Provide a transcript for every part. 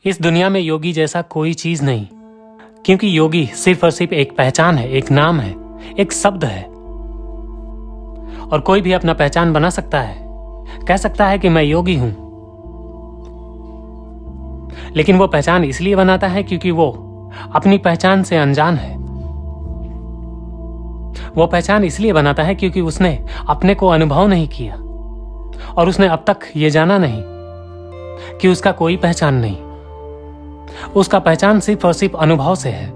इस दुनिया में योगी जैसा कोई चीज नहीं, क्योंकि योगी सिर्फ और सिर्फ एक पहचान है, एक नाम है, एक शब्द है। और कोई भी अपना पहचान बना सकता है, कह सकता है कि मैं योगी हूं, लेकिन वो पहचान इसलिए बनाता है क्योंकि वो अपनी पहचान से अनजान है। वो पहचान इसलिए बनाता है क्योंकि उसने अपने को अनुभव नहीं किया और उसने अब तक ये जाना नहीं कि उसका कोई पहचान नहीं। उसका पहचान सिर्फ और सिर्फ अनुभव से है,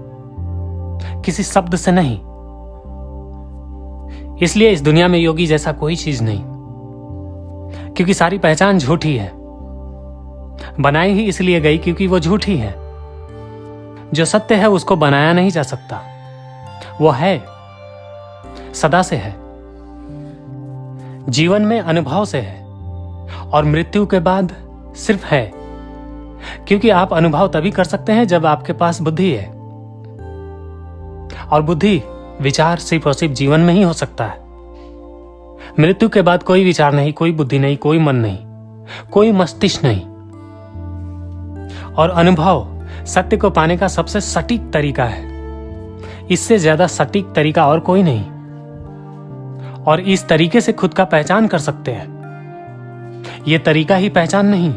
किसी शब्द से नहीं। इसलिए इस दुनिया में योगी जैसा कोई चीज नहीं, क्योंकि सारी पहचान झूठी है, बनाई ही इसलिए गई क्योंकि वो झूठी है। जो सत्य है उसको बनाया नहीं जा सकता, वो है, सदा से है, जीवन में अनुभव से है और मृत्यु के बाद सिर्फ है, क्योंकि आप अनुभव तभी कर सकते हैं जब आपके पास बुद्धि है, और बुद्धि विचार सिर्फ और सिर्फ जीवन में ही हो सकता है। मृत्यु के बाद कोई विचार नहीं, कोई बुद्धि नहीं, कोई मन नहीं, कोई मस्तिष्क नहीं। और अनुभव सत्य को पाने का सबसे सटीक तरीका है, इससे ज्यादा सटीक तरीका और कोई नहीं। और इस तरीके से खुद का पहचान कर सकते हैं। यह तरीका ही पहचान नहीं।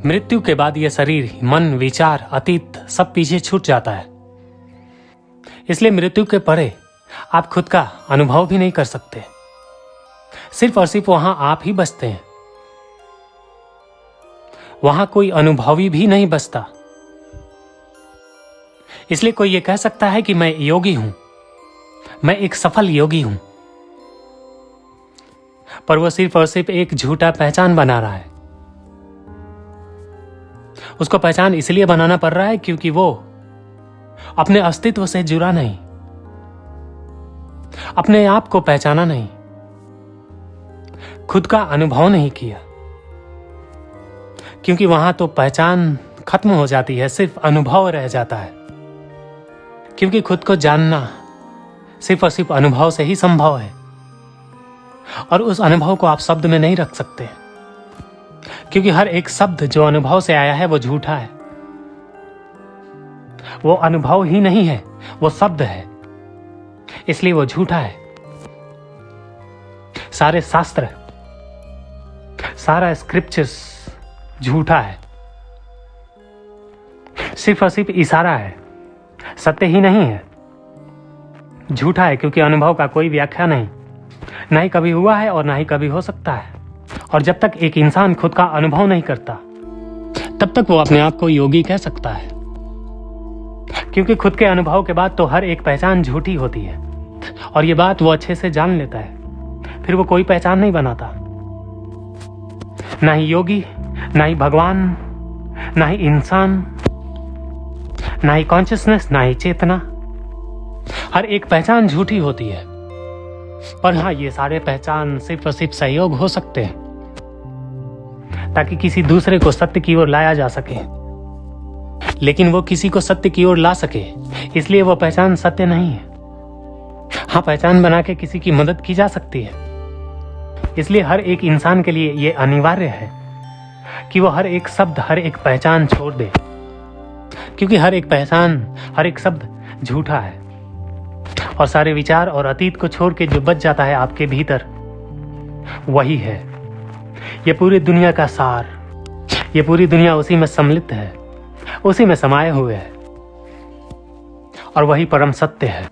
मृत्यु के बाद यह शरीर, मन, विचार, अतीत सब पीछे छूट जाता है। इसलिए मृत्यु के परे आप खुद का अनुभव भी नहीं कर सकते। सिर्फ और सिर्फ वहां आप ही बचते हैं, वहां कोई अनुभवी भी नहीं बचता। इसलिए कोई ये कह सकता है कि मैं योगी हूं, मैं एक सफल योगी हूं, पर वो सिर्फ और सिर्फ एक झूठा पहचान बना रहा है। उसको पहचान इसलिए बनाना पड़ रहा है क्योंकि वो अपने अस्तित्व से जुड़ा नहीं, अपने आप को पहचाना नहीं, खुद का अनुभव नहीं किया, क्योंकि वहां तो पहचान खत्म हो जाती है, सिर्फ अनुभव रह जाता है। क्योंकि खुद को जानना सिर्फ और सिर्फ अनुभव से ही संभव है, और उस अनुभव को आप शब्द में नहीं रख सकते, क्योंकि हर एक शब्द जो अनुभव से आया है वो झूठा है। वो अनुभव ही नहीं है, वो शब्द है, इसलिए वो झूठा है। सारे शास्त्र, सारा स्क्रिप्चर्स झूठा है, सिर्फ और सिर्फ इशारा है, सत्य ही नहीं है। झूठा है क्योंकि अनुभव का कोई व्याख्या नहीं, ना ही कभी हुआ है और ना ही कभी हो सकता है। और जब तक एक इंसान खुद का अनुभव नहीं करता, तब तक वो अपने आप को योगी कह सकता है, क्योंकि खुद के अनुभव के बाद तो हर एक पहचान झूठी होती है, और ये बात वो अच्छे से जान लेता है। फिर वो कोई पहचान नहीं बनाता, ना ही योगी, ना ही भगवान, ना ही इंसान, ना ही कॉन्शियसनेस, ना ही चेतना। हर एक पहचान झूठी होती है। पर हाँ, ये सारे पहचान सिर्फ और सिर्फ सहयोग हो सकते हैं, ताकि किसी दूसरे को सत्य की ओर लाया जा सके। लेकिन वो किसी को सत्य की ओर ला सके, इसलिए वो पहचान सत्य नहीं है। हाँ, पहचान बना के किसी की मदद की जा सकती है। इसलिए हर एक इंसान के लिए ये अनिवार्य है कि वो हर एक शब्द, हर एक पहचान छोड़ दे, क्योंकि हर एक पहचान, हर एक शब्द झूठा है। और सारे विचार और अतीत को छोड़ के जो बच जाता है आपके भीतर, वही है ये पूरी दुनिया का सार। ये पूरी दुनिया उसी में सम्मिलित है, उसी में समाये हुए है, और वही परम सत्य है।